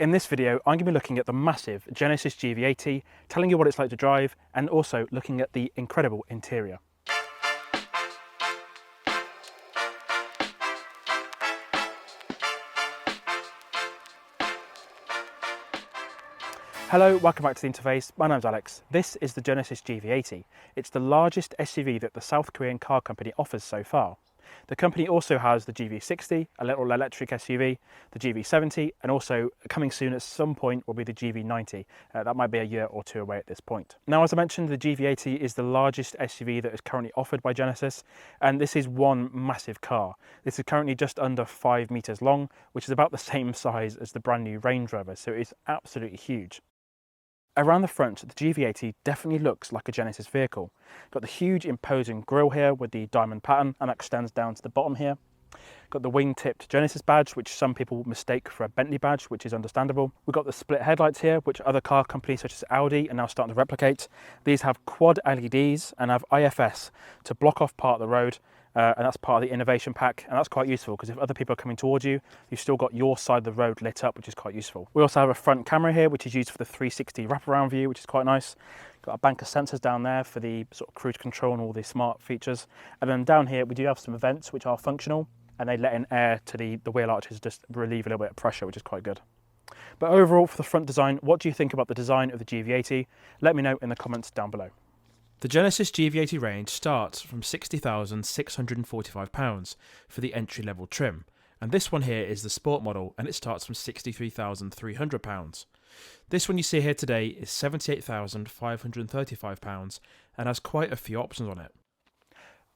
In this video, I'm going to be looking at the massive Genesis GV80, telling you what it's like to drive, and also looking at the incredible interior. Hello, welcome back to the interface. My name's Alex. This is the Genesis GV80. It's the largest SUV that the South Korean car company offers so far. The company also has the GV60, a little electric SUV, the GV70, and also coming soon at some point will be the GV90. That might be a year or two away at this point. Now, as I mentioned, the GV80 is the largest SUV that is currently offered by Genesis, and this is one massive car. This is currently just under 5 meters long, which is about the same size as the brand new Range Rover, so it's absolutely huge. Around the front, the GV80 definitely looks like a Genesis vehicle. Got the huge imposing grille here with the diamond pattern, and that extends down to the bottom here. Got the wing-tipped Genesis badge, which some people mistake for a Bentley badge, which is understandable. We've got the split headlights here, which other car companies such as Audi are now starting to replicate. These have quad LEDs and have IFS to block off part of the road, and that's part of the innovation pack, and that's quite useful because if other people are coming towards you, you've still got your side of the road lit up, which is quite useful. We also have a front camera here, which is used for the 360 wraparound view, which is quite nice. Got a bank of sensors down there for the sort of cruise control and all the smart features. And then down here, we do have some vents which are functional, and they let in air to the wheel arches, just relieve a little bit of pressure, which is quite good. But overall, for the front design, what do you think about the design of the GV80? Let me know in the comments down below. The Genesis GV80 range starts from £60,645 for the entry-level trim, and this one here is the Sport model, and it starts from £63,300. This one you see here today is £78,535 and has quite a few options on it.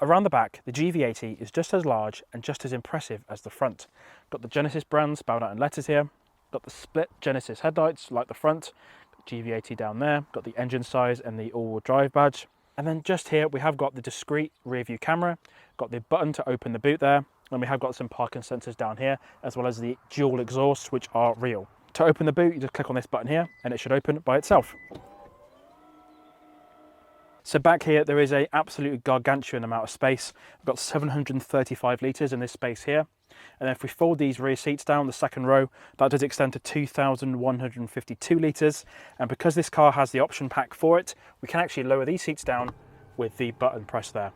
Around the back, the GV80 is just as large and just as impressive as the front. Got the Genesis brand spelled out in letters here, got the split Genesis headlights like the front, GV80 down there, got the engine size and the all-wheel drive badge. And then just here we have got the discrete rear view camera, got the button to open the boot there, and we have got some parking sensors down here, as well as the dual exhausts, which are real. To open the boot, you just click on this button here and it should open by itself. So back here, there is a absolutely gargantuan amount of space. We've got 735 litres in this space here. And then if we fold these rear seats down, the second row, that does extend to 2,152 litres. And because this car has the option pack for it, we can actually lower these seats down with the button press there.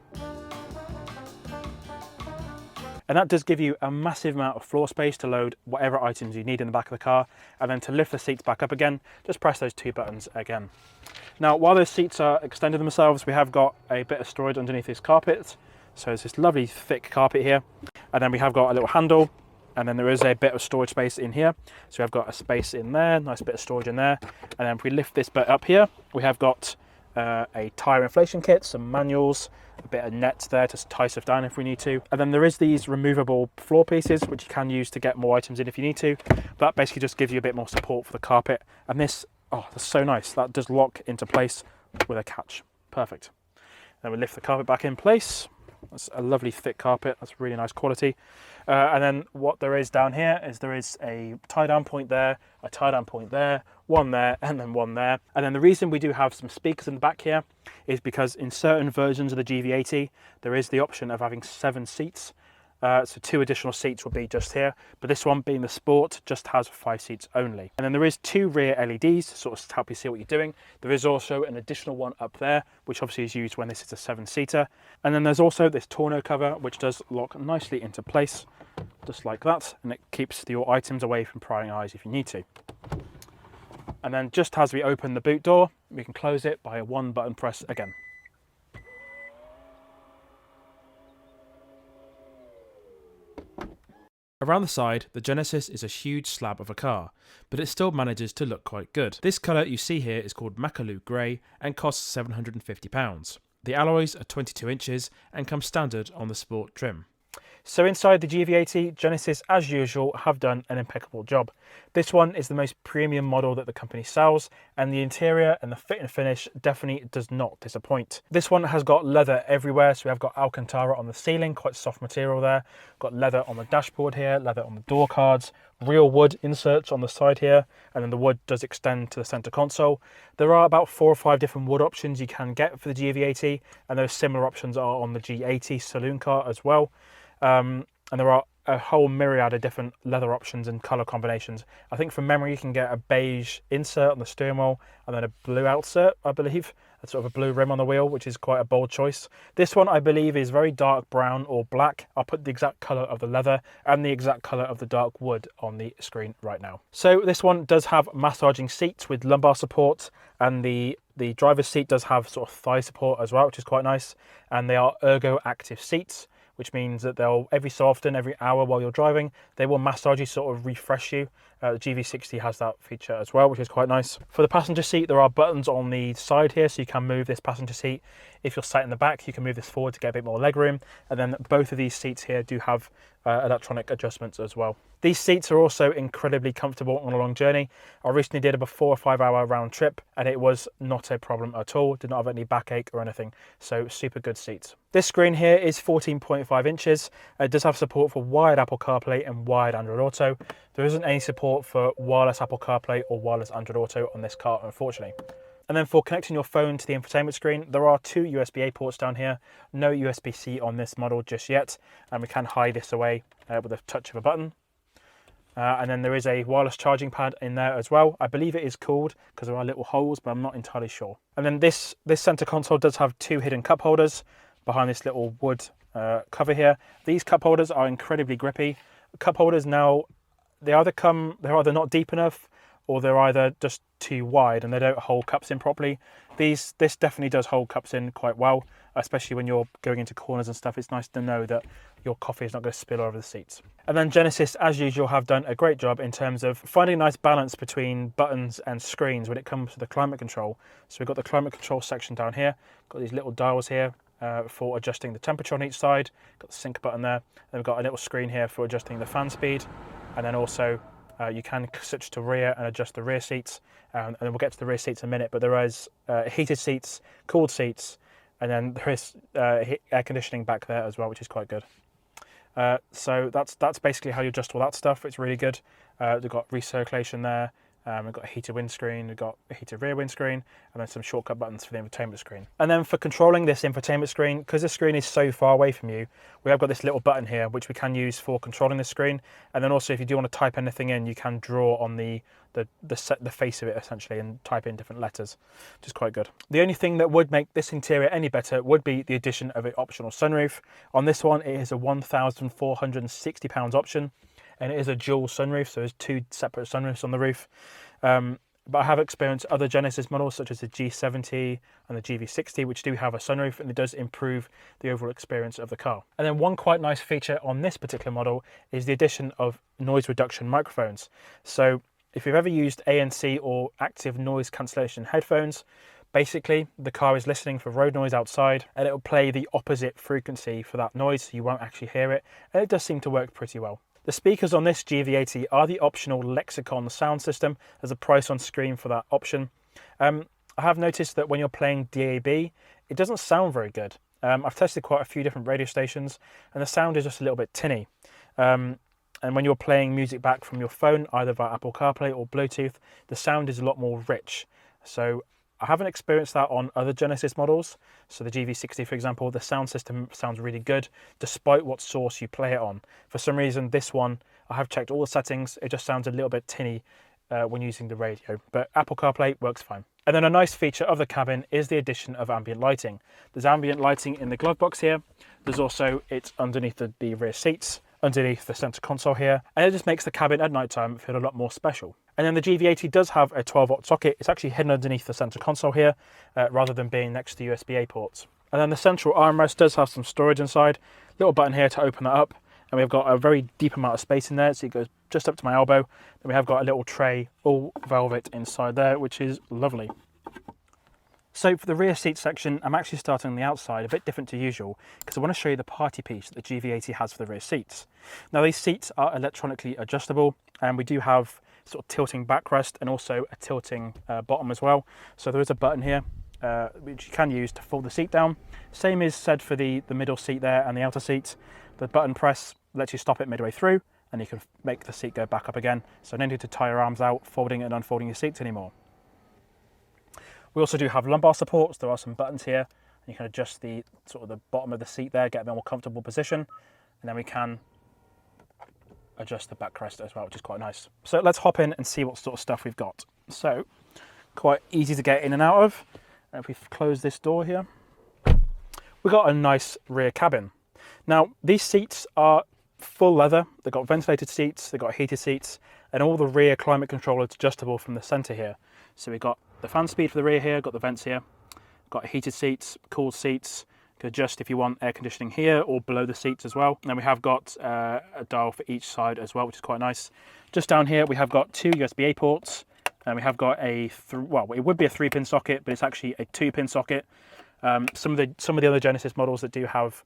And that does give you a massive amount of floor space to load whatever items you need in the back of the car. And then to lift the seats back up again, just press those two buttons again. Now, while those seats are extending themselves, we have got a bit of storage underneath this carpet. So there's this lovely thick carpet here. And then we have got a little handle, and then there is a bit of storage space in here. So we've got a space in there, nice bit of storage in there. And then if we lift this bit up here, we have got a tyre inflation kit, some manuals, a bit of net there to tie stuff down if we need to. And then there is these removable floor pieces, which you can use to get more items in if you need to. That basically just gives you a bit more support for the carpet. And this, oh, that's so nice. That does lock into place with a catch. Perfect. Then we lift the carpet back in place. That's a lovely thick carpet. That's really nice quality. And then what there is down here is there is a tie down point there, a tie down point there, one there, and then one there. And then the reason we do have some speakers in the back here is because in certain versions of the GV80, there is the option of having 7 seats. So 2 additional seats will be just here, but this one being the Sport just has 5 seats only. And then there is 2 rear LEDs to sort of help you see what you're doing. There is also an additional one up there, which obviously is used when this is a 7-seater. And then there's also this tonneau cover, which does lock nicely into place, just like that, and it keeps your items away from prying eyes if you need to. And then just as we open the boot door, we can close it by a 1 button press again. Around the side, the Genesis is a huge slab of a car, but it still manages to look quite good. This colour you see here is called Macalou Grey and costs £750. The alloys are 22 inches and come standard on the Sport trim. So inside the GV80, Genesis, as usual, have done an impeccable job. This one is the most premium model that the company sells, and the interior and the fit and finish definitely does not disappoint. This one has got leather everywhere, so we have got Alcantara on the ceiling, quite soft material there. Got leather on the dashboard here, leather on the door cards, real wood inserts on the side here, and then the wood does extend to the center console. There are about 4 or 5 different wood options you can get for the GV80, and those similar options are on the G80 saloon car as well. And there are a whole myriad of different leather options and color combinations. I think from memory you can get a beige insert on the steering wheel and then a blue outsert, I believe. A sort of a blue rim on the wheel, which is quite a bold choice. This one I believe is very dark brown or black. I'll put the exact color of the leather and the exact color of the dark wood on the screen right now. So this one does have massaging seats with lumbar support, and the driver's seat does have sort of thigh support as well, which is quite nice. And they are ergo active seats, which means that they'll, every so often, every hour while you're driving, they will massage you, sort of refresh you. The GV60 has that feature as well, which is quite nice. For the passenger seat, there are buttons on the side here, so you can move this passenger seat. If you're sat in the back, you can move this forward to get a bit more leg room. And then both of these seats here do have electronic adjustments as well. These seats are also incredibly comfortable on a long journey. I recently did a 4 or 5 hour round trip and it was not a problem at all. Did not have any backache or anything. So super good seats. This screen here is 14.5 inches. It does have support for wired Apple CarPlay and wired Android Auto. There isn't any support for wireless Apple CarPlay or wireless Android Auto on this car, unfortunately. And then for connecting your phone to the infotainment screen, there are 2 USB-A ports down here. No USB-C on this model just yet. And we can hide this away with a touch of a button. And then there is a wireless charging pad in there as well. I believe it is cooled because there are little holes, but I'm not entirely sure. And then this center console does have 2 hidden cup holders behind this little wood cover here. These cup holders are incredibly grippy. Cup holders now, they're either not deep enough, or they're either just too wide and they don't hold cups in properly. This definitely does hold cups in quite well, especially when you're going into corners and stuff. It's nice to know that your coffee is not going to spill over the seats. And then Genesis, as usual, have done a great job in terms of finding a nice balance between buttons and screens when it comes to the climate control. So we've got the climate control section down here, got these little dials here for adjusting the temperature on each side, got the sync button there, then we've got a little screen here for adjusting the fan speed, and then also you can switch to rear and adjust the rear seats, and then we'll get to the rear seats in a minute, but there is heated seats, cooled seats, and then there is air conditioning back there as well, which is quite good. So that's basically how you adjust all that stuff. It's really good. We've got recirculation there. We've got a heated windscreen, we've got a heated rear windscreen, and then some shortcut buttons for the infotainment screen. And then for controlling this infotainment screen, because the screen is so far away from you, we have got this little button here, which we can use for controlling the screen. And then also, if you do want to type anything in, you can draw on the face of it essentially and type in different letters, which is quite good. The only thing that would make this interior any better would be the addition of an optional sunroof. On this one, it is a £1,460 option. And it is a dual sunroof, so there's 2 separate sunroofs on the roof. But I have experienced other Genesis models such as the G70 and the GV60, which do have a sunroof, and it does improve the overall experience of the car. And then one quite nice feature on this particular model is the addition of noise reduction microphones. So if you've ever used ANC or active noise cancellation headphones, basically the car is listening for road noise outside and it will play the opposite frequency for that noise, so you won't actually hear it. And it does seem to work pretty well. The speakers on this GV80 are the optional Lexicon sound system. There's a price on screen for that option. I have noticed that when you're playing DAB, it doesn't sound very good. I've tested quite a few different radio stations and the sound is just a little bit tinny. And when you're playing music back from your phone, either via Apple CarPlay or Bluetooth, the sound is a lot more rich. So I haven't experienced that on other Genesis models. So the GV60, for example, the sound system sounds really good, despite what source you play it on. For some reason, this one, I have checked all the settings. It just sounds a little bit tinny when using the radio, but Apple CarPlay works fine. And then a nice feature of the cabin is the addition of ambient lighting. There's ambient lighting in the glove box here. There's also, it's underneath the rear seats, underneath the center console here, and it just makes the cabin at night time feel a lot more special. And then the GV80 does have a 12-volt socket. It's actually hidden underneath the center console here, rather than being next to USB-A ports. And then the central armrest does have some storage inside. Little button here to open that up, and we've got a very deep amount of space in there, so it goes just up to my elbow. Then we have got a little tray, all velvet inside there, which is lovely. So for the rear seat section, I'm actually starting on the outside, a bit different to usual, because I want to show you the party piece that the GV80 has for the rear seats. Now these seats are electronically adjustable, and we do have sort of tilting backrest and also a tilting bottom as well. So there is a button here which you can use to fold the seat down. Same is said for the middle seat there and the outer seat. The button press lets you stop it midway through, and you can make the seat go back up again. So no need to tie your arms out, folding and unfolding your seats anymore. We also do have lumbar supports. There are some buttons here. You can adjust the sort of the bottom of the seat there, get a more comfortable position, and then we can adjust the backrest as well, which is quite nice. So let's hop in and see what sort of stuff we've got. So quite easy to get in and out of. And if we close this door here, we've got a nice rear cabin. Now these seats are full leather. They've got ventilated seats, they've got heated seats, and all the rear climate control is adjustable from the center here. So we've got the fan speed for the rear here, got the vents here, got heated seats, cooled seats. You can adjust if you want air conditioning here or below the seats as well. And then we have got a dial for each side as well, which is quite nice. Just down here we have got 2 USB-A ports, and we have got a well, it would be a 3-pin socket, but it's actually a 2-pin socket. Some of the other Genesis models that do have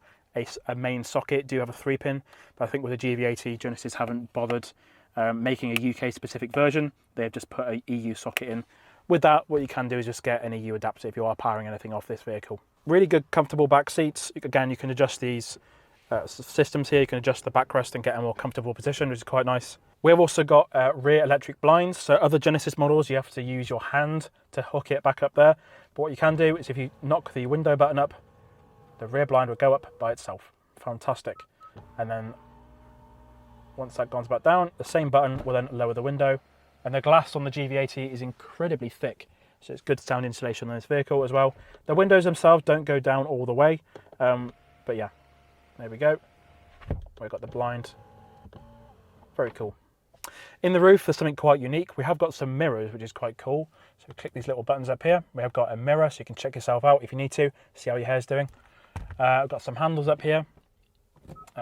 a main socket do have a 3-pin, but I think with the GV80, Genesis haven't bothered making a UK specific version. They've just put a EU socket in. With that, what you can do is just get an EU adapter if you are powering anything off this vehicle. Really good, comfortable back seats. Again, you can adjust these systems here. You can adjust the backrest and get a more comfortable position, which is quite nice. We have also got rear electric blinds. So other Genesis models, you have to use your hand to hook it back up there. But what you can do is if you knock the window button up, the rear blind will go up by itself. Fantastic. And then once that goes back down, the same button will then lower the window. And the glass on the GV80 is incredibly thick, so it's good sound insulation on this vehicle as well. The windows themselves don't go down all the way, but yeah, there we go. We've got the blind. Very cool. In the roof, there's something quite unique. We have got some mirrors, which is quite cool. So we click these little buttons up here. We have got a mirror, so you can check yourself out if you need to, see how your hair's doing. I've got some handles up here.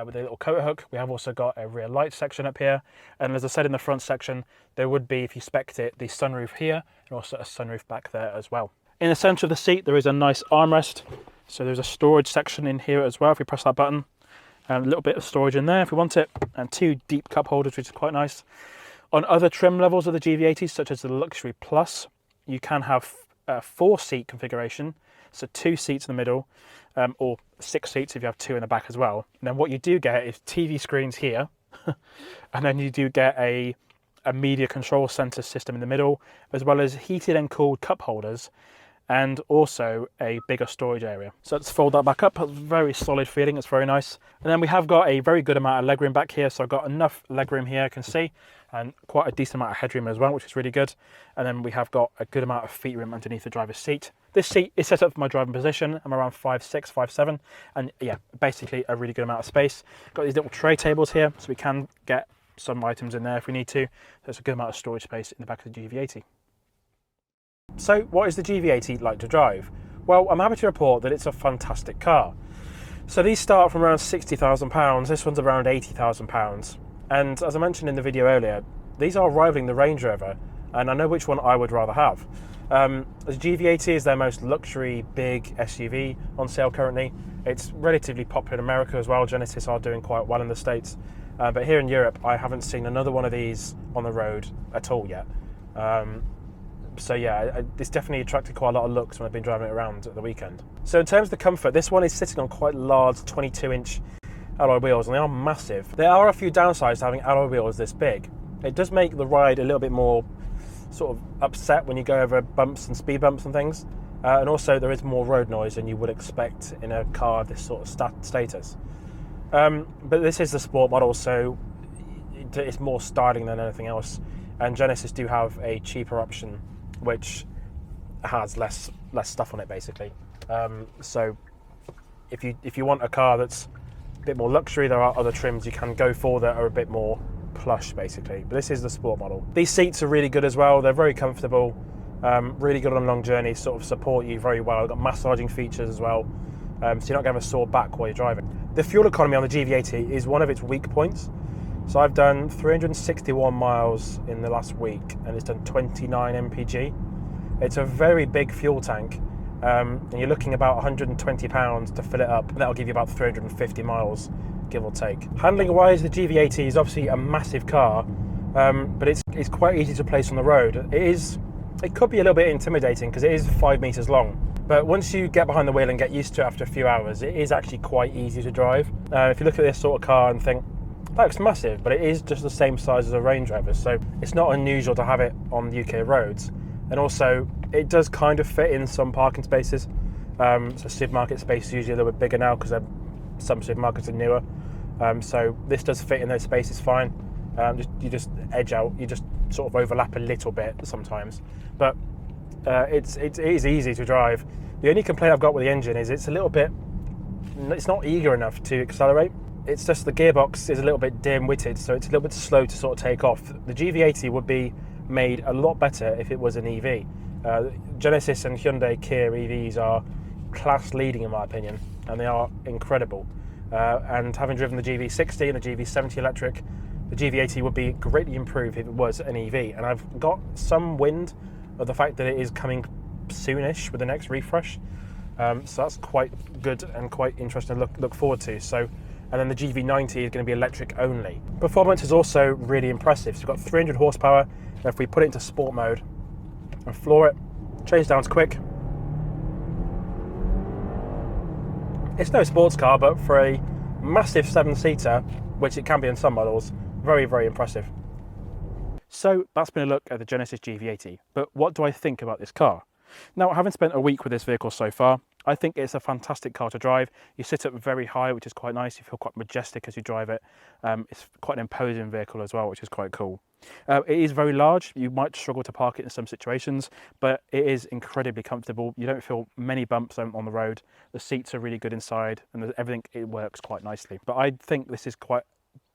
With a little coat hook. We have also got a rear light section up here, and as I said in the front section, there would be, if you spec'd it, the sunroof here and also a sunroof back there as well. In the center of the seat there is a nice armrest, so there's a storage section in here as well if you press that button, and a little bit of storage in there if you want it, and 2 deep cup holders, which is quite nice. On other trim levels of the GV80, such as the Luxury Plus, you can have a 4-seat configuration, so 2 seats in the middle, or 6 seats if you have 2 in the back as well. And then what you do get is TV screens here, and then you do get a media control center system in the middle, as well as heated and cooled cup holders, and also a bigger storage area. So let's fold that back up. A very solid feeling, it's very nice. And then we have got a very good amount of legroom back here, so I've got enough legroom here, I can see, and quite a decent amount of headroom as well, which is really good. And then we have got a good amount of feet room underneath the driver's seat. This seat is set up for my driving position. I'm around 5'6", 5'7", and yeah, basically a really good amount of space. Got these little tray tables here, so we can get some items in there if we need to. There's a good amount of storage space in the back of the GV80. So what is the GV80 like to drive? Well, I'm happy to report that it's a fantastic car. So these start from around £60,000, this one's around £80,000. And as I mentioned in the video earlier, these are rivaling the Range Rover, and I know which one I would rather have. The GV80 is their most luxury big SUV on sale currently. It's relatively popular in America as well. Genesis are doing quite well in the States. But here in Europe, I haven't seen another one of these on the road at all yet. So yeah, it's definitely attracted quite a lot of looks when I've been driving it around at the weekend. So in terms of the comfort, this one is sitting on quite large 22-inch alloy wheels, and they are massive. There are a few downsides to having alloy wheels this big. It does make the ride a little bit more sort of upset when you go over bumps and speed bumps and things. And also there is more road noise than you would expect in a car of this sort of status. But this is the sport model, so it's more styling than anything else. And Genesis do have a cheaper option, which has less stuff on it basically. So if you want a car that's a bit more luxury, there are other trims you can go for that are a bit more plush basically, but this is the sport model. These seats are really good as well. They're very comfortable, really good on long journeys, sort of support you very well. They've got massaging features as well, so you're not going to have a sore back while you're driving. The fuel economy on the GV80 is one of its weak points. So I've done 361 miles in the last week, and it's done 29 mpg. It's a very big fuel tank, and you're looking about £120 to fill it up. That'll give you about 350 miles, give or take. Handling wise, the GV80 is obviously a massive car, but it's quite easy to place on the road. It could be a little bit intimidating because it is 5 meters long, but once you get behind the wheel and get used to it after a few hours, it is actually quite easy to drive. If you look at this sort of car and think, that looks massive, but it is just the same size as a Range Rover, so it's not unusual to have it on UK roads. And also, it does kind of fit in some parking spaces. So supermarket space is usually a little bit bigger now because some supermarkets are newer. So this does fit in those spaces fine. You just edge out, you just sort of overlap a little bit sometimes, but it is easy to drive. The only complaint I've got with the engine is it's not eager enough to accelerate. It's just the gearbox is a little bit dim-witted, so it's a little bit slow to sort of take off. The GV80 would be made a lot better if it was an EV. Genesis and Hyundai Kia EVs are class leading in my opinion, and they are incredible. And having driven the GV60 and the GV70 electric, the GV80 would be greatly improved if it was an EV. And I've got some wind of the fact that it is coming soonish with the next refresh. So that's quite good and quite interesting to look forward to. So, and then the GV90 is going to be electric only. Performance is also really impressive. So we've got 300 horsepower. And if we put it into sport mode and floor it, change down's quick. It's no sports car, but for a massive 7-seater, which it can be in some models, very, very impressive. So that's been a look at the Genesis GV80, but what do I think about this car? Now, having spent a week with this vehicle so far, I think it's a fantastic car to drive. You sit up very high, which is quite nice. You feel quite majestic as you drive it. It's quite an imposing vehicle as well, which is quite cool. It is very large. You might struggle to park it in some situations, but it is incredibly comfortable. You don't feel many bumps on the road. The seats are really good inside, and everything, it works quite nicely. But I think this is quite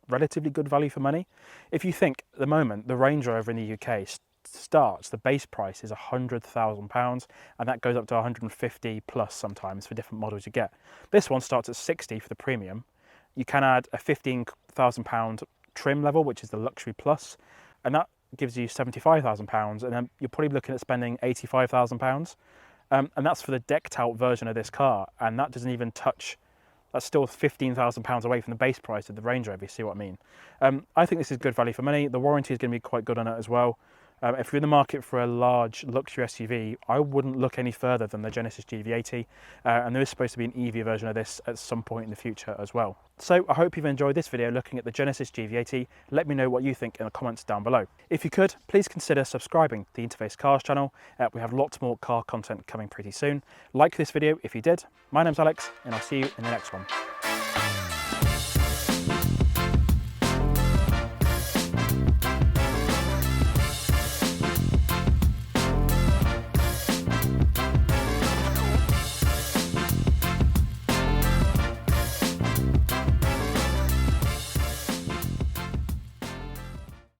relatively good value for money. If you think at the moment, the Range Rover in the UK starts, the base price is £100,000, and that goes up to 150 plus sometimes for different models you get. This one starts at 60 for the premium. You can add a £15,000 trim level, which is the luxury plus, and that gives you £75,000, and then you're probably looking at spending £85,000, and that's for the decked out version of this car, and that doesn't even touch. That's still £15,000 away from the base price of the Range Rover, you see what I mean. I think this is good value for money. The warranty is going to be quite good on it as well. If you're in the market for a large luxury SUV, I wouldn't look any further than the Genesis GV80, and there is supposed to be an EV version of this at some point in the future as well. So I hope you've enjoyed this video looking at the Genesis GV80. Let me know what you think in the comments down below. If you could, please consider subscribing to the Interface Cars channel. We have lots more car content coming pretty soon. Like this video if you did. My name's Alex, and I'll see you in the next one.